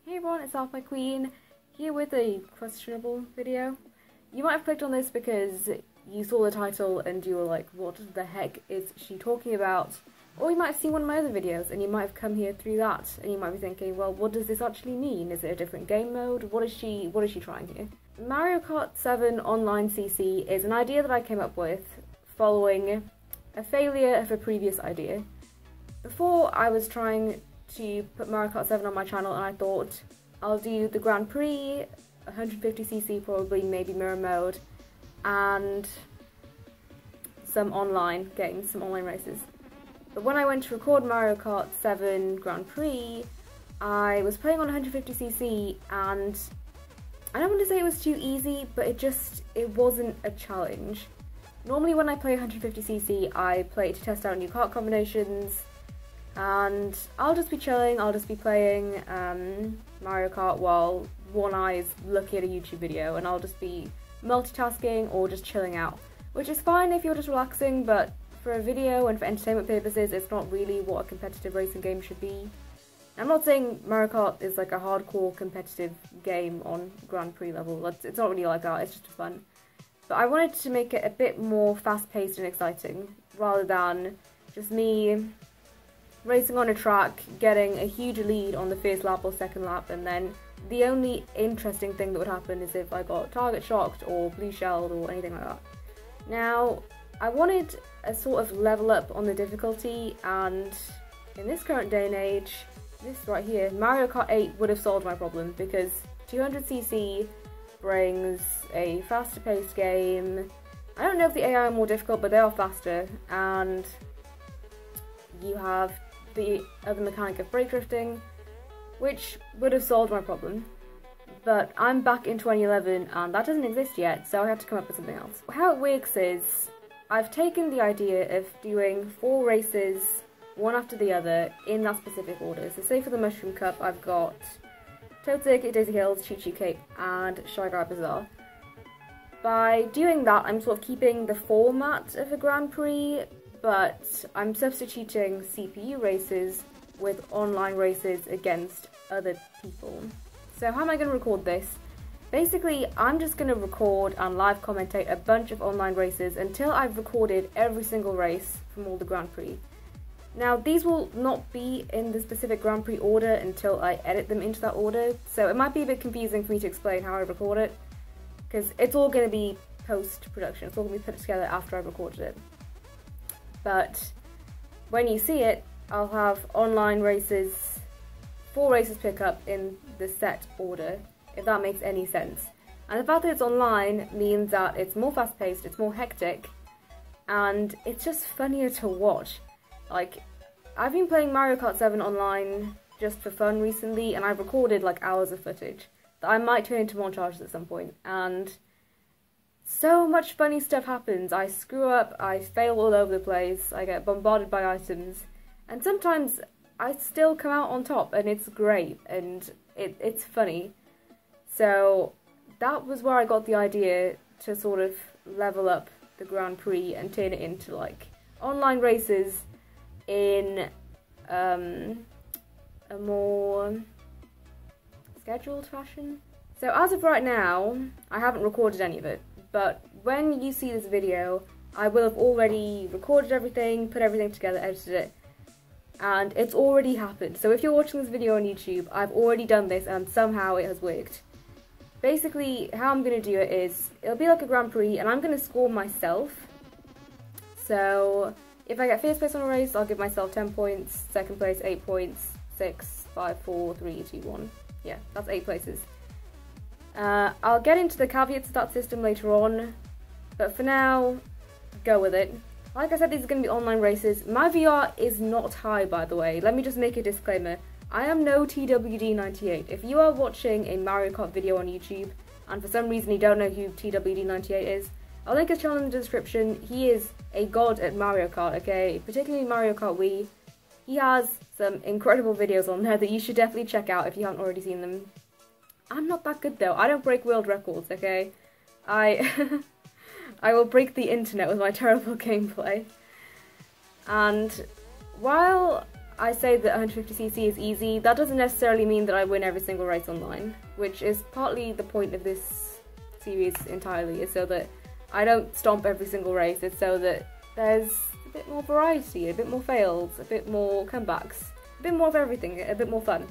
Hey everyone, it's Alpha Queen, here with a questionable video. You might have clicked on this because you saw the title and you were like, what the heck is she talking about? Or you might have seen one of my other videos and you might have come here through that and you might be thinking, well, what does this actually mean? Is it a different game mode? What is she trying here? Mario Kart 7 OnlineCC is an idea that I came up with following a failure of a previous idea. Before, I was trying to put Mario Kart 7 on my channel and I thought I'll do the Grand Prix, 150cc probably, maybe mirror mode, and some online games, some online races. But when I went to record Mario Kart 7 Grand Prix, I was playing on 150cc and I don't want to say it was too easy, but it wasn't a challenge. Normally when I play 150cc, I play to test out new kart combinations, and I'll just be chilling, I'll just be playing Mario Kart while one eye is looking at a YouTube video, and I'll just be multitasking or just chilling out, which is fine if you're just relaxing, but for a video and for entertainment purposes, it's not really what a competitive racing game should be. I'm not saying Mario Kart is like a hardcore competitive game on Grand Prix level, it's not really like that, it's just fun. But I wanted to make it a bit more fast-paced and exciting, rather than just me racing on a track, getting a huge lead on the first lap or second lap, and then the only interesting thing that would happen is if I got target shocked or blue shelled or anything like that. Now, I wanted a sort of level up on the difficulty, and in this current day and age, this right here, Mario Kart 8 would have solved my problem, because 200cc brings a faster paced game. I don't know if the AI are more difficult, but they are faster, and you have the other mechanic of brake drifting, which would have solved my problem. But I'm back in 2011 and that doesn't exist yet, so I had to come up with something else. How it works is, I've taken the idea of doing 4 races, one after the other, in that specific order. So say for the Mushroom Cup, I've got Toad Circuit, Daisy Hills, Choo Choo Cape, and Shy Guy Bazaar. By doing that, I'm sort of keeping the format of a Grand Prix, but I'm substituting CPU races with online races against other people. So how am I going to record this? Basically, I'm just going to record and live commentate a bunch of online races until I've recorded every single race from all the Grand Prix. Now, these will not be in the specific Grand Prix order until I edit them into that order, so it might be a bit confusing for me to explain how I record it, because it's all going to be post-production, it's all going to be put together after I've recorded it. But when you see it, I'll have online races, 4 races pick up in the set order, if that makes any sense. And the fact that it's online means that it's more fast-paced, it's more hectic, and it's just funnier to watch. Like, I've been playing Mario Kart 7 online just for fun recently, and I've recorded like hours of footage that I might turn into montages at some point, and so much funny stuff happens. I screw up, I fail all over the place, I get bombarded by items, and sometimes I still come out on top, and it's great, and it's funny. So that was where I got the idea to sort of level up the Grand Prix and turn it into like online races in a more scheduled fashion. So as of right now, I haven't recorded any of it, but when you see this video, I will have already recorded everything, put everything together, edited it, and it's already happened. So if you're watching this video on YouTube, I've already done this and somehow it has worked. Basically, how I'm going to do it is, it'll be like a Grand Prix and I'm going to score myself. So if I get first place on a race, I'll give myself 10 points, second place 8 points, 6, 5, 4, 3, 2, 1. Yeah, that's 8 places. I'll get into the caveats of that system later on, but for now, go with it. Like I said, these are going to be online races. My VR is not high, by the way. Let me just make a disclaimer. I am no TWD98. If you are watching a Mario Kart video on YouTube, and for some reason you don't know who TWD98 is, I'll link his channel in the description. He is a god at Mario Kart, okay? Particularly Mario Kart Wii. He has some incredible videos on there that you should definitely check out if you haven't already seen them. I'm not that good though. I don't break world records, okay? I will break the internet with my terrible gameplay. And while I say that 150cc is easy, that doesn't necessarily mean that I win every single race online, which is partly the point of this series entirely, is so that I don't stomp every single race. It's so that there's a bit more variety, a bit more fails, a bit more comebacks, a bit more of everything, a bit more fun.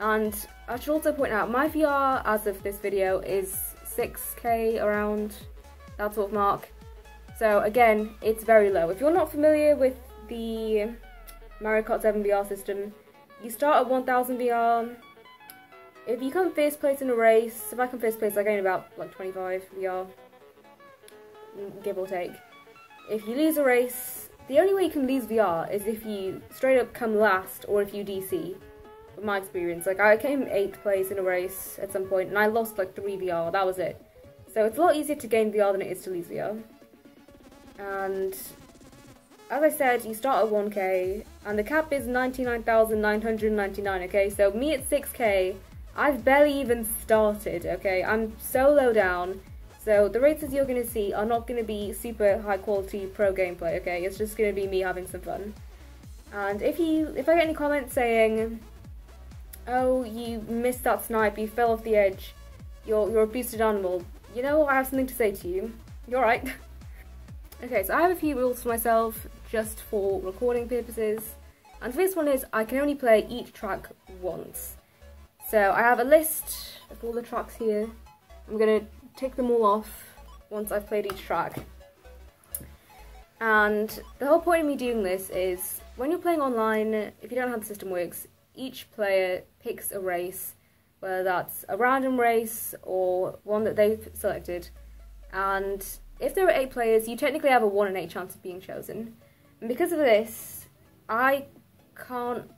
And I should also point out, my VR as of this video is 6k, around that sort of mark. So again, it's very low. If you're not familiar with the Mario Kart 7 VR system, you start at 1000 VR. If you come first place in a race, if I come first place, I gain about like 25 VR, give or take. If you lose a race, the only way you can lose VR is if you straight up come last or if you DC. From my experience, like I came 8th place in a race at some point and I lost like 3 VR, that was it. So it's a lot easier to gain VR than it is to lose VR. And as I said, you start at 1k and the cap is 99,999, okay? So me at 6k, I've barely even started, okay? I'm so low down. So the races you're going to see are not going to be super high quality pro gameplay, okay? It's just going to be me having some fun. And if I get any comments saying, oh, you missed that snipe, you fell off the edge, you're a boosted animal, you know, I have something to say to you. You're right. Okay, so I have a few rules for myself, just for recording purposes. And the first one is, I can only play each track once. So I have a list of all the tracks here. I'm going to tick them all off once I've played each track. And the whole point of me doing this is, when you're playing online, if you don't know how the system works, each player picks a race, whether that's a random race or one that they've selected, and if there are 8 players, you technically have a 1 in 8 chance of being chosen. And because of this, I can't,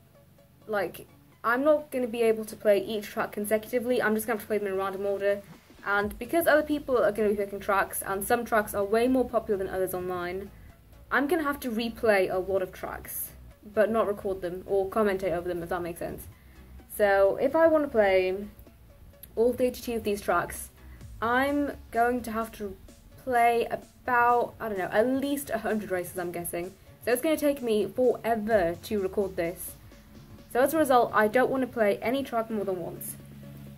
like, I'm not going to be able to play each track consecutively, I'm just going to have to play them in random order, and because other people are going to be picking tracks, and some tracks are way more popular than others online, I'm going to have to replay a lot of tracks, but not record them or commentate over them, if that makes sense. So if I want to play all 32 of these tracks, I'm going to have to play about, I don't know, at least 100 races, I'm guessing. So it's going to take me forever to record this. So as a result, I don't want to play any track more than once.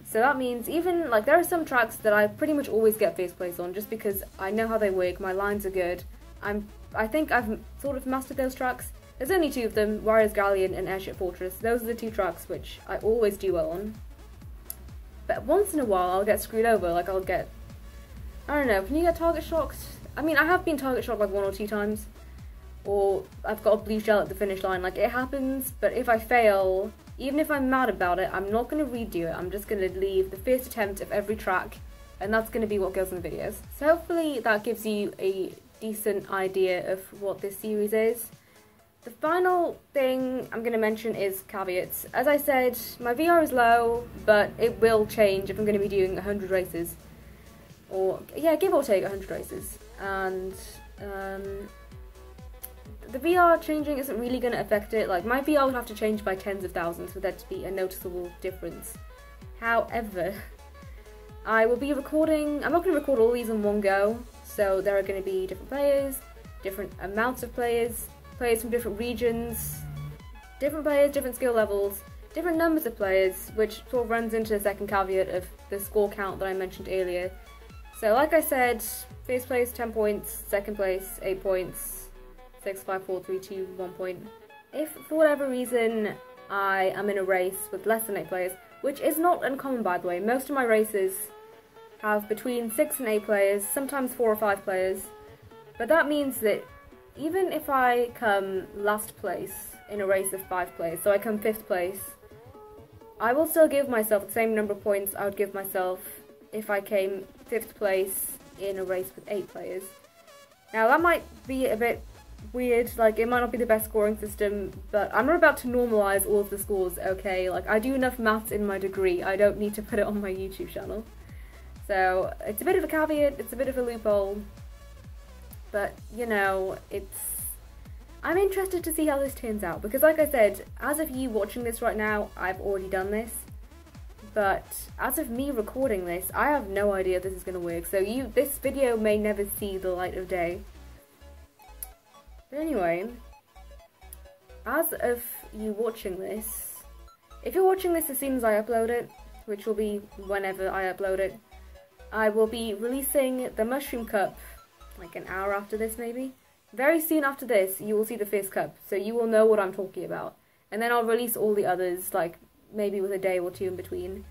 So that means even, like, there are some tracks that I pretty much always get first place on, just because I know how they work, my lines are good. I think I've sort of mastered those tracks. There's only 2 of them, Warriors Galleon and Airship Fortress. Those are the 2 tracks which I always do well on. But once in a while I'll get screwed over, like I'll get, I don't know, can you get target shocked? I mean, I have been target shocked like 1 or 2 times. Or I've got a blue shell at the finish line, like it happens, but if I fail, even if I'm mad about it, I'm not going to redo it, I'm just going to leave the first attempt of every track, and that's going to be what goes in the videos. So hopefully that gives you a decent idea of what this series is. The final thing I'm going to mention is caveats. As I said, my VR is low, but it will change if I'm going to be doing 100 races. Or, yeah, give or take 100 races. And the VR changing isn't really going to affect it. Like, my VR would have to change by tens of thousands for there to be a noticeable difference. However, I will be recording, I'm not going to record all these in one go, so there are going to be different players, different amounts of players, players from different regions, different players, different skill levels, different numbers of players, which sort of runs into the second caveat of the score count that I mentioned earlier. So like I said, first place 10 points, second place 8 points, 6, 5, 4, 3, 2, 1 point. If for whatever reason I am in a race with less than 8 players, which is not uncommon by the way, most of my races have between 6 and 8 players, sometimes 4 or 5 players, but that means that even if I come last place in a race of 5 players, so I come 5th place, I will still give myself the same number of points I would give myself if I came 5th place in a race with 8 players. Now that might be a bit weird, like it might not be the best scoring system, but I'm not about to normalise all of the scores, okay? Like I do enough maths in my degree, I don't need to put it on my YouTube channel. So it's a bit of a caveat, it's a bit of a loophole. But, you know, I'm interested to see how this turns out, because like I said, as of you watching this right now, I've already done this, but as of me recording this, I have no idea if this is going to work, so this video may never see the light of day. But anyway, as of you watching this, if you're watching this as soon as I upload it, which will be whenever I upload it, I will be releasing the Mushroom Cup like an hour after this maybe. Very soon after this, you will see the first cup, so you will know what I'm talking about. And then I'll release all the others, like maybe with a day or two in between.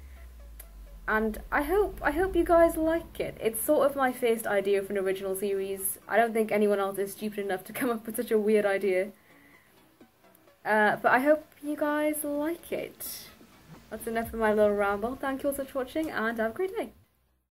And I hope you guys like it. It's sort of my first idea for an original series. I don't think anyone else is stupid enough to come up with such a weird idea. But I hope you guys like it. That's enough of my little ramble. Thank you all so much for watching, and have a great day.